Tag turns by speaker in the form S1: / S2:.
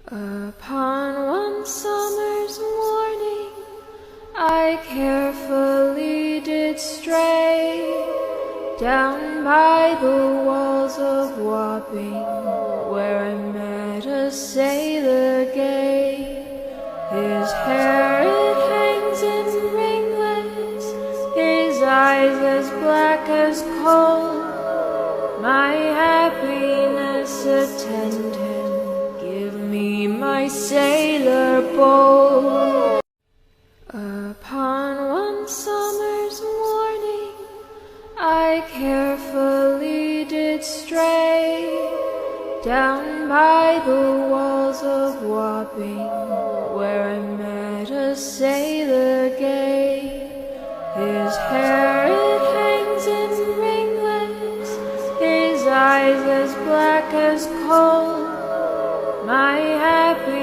S1: Upon one summer's morning, I carefully did stray down by the walls of Wapping, where I met a sailor gay. His hair it hangs in ringlets, his eyes as black as coal. My happiness attend him, give me my sailor bowl. Upon one summer's morning, I carefully did stray down by the walls of Wapping, where I met a sailor gay. His hair it hangs in ringlets, his eyes as black as coal. My happy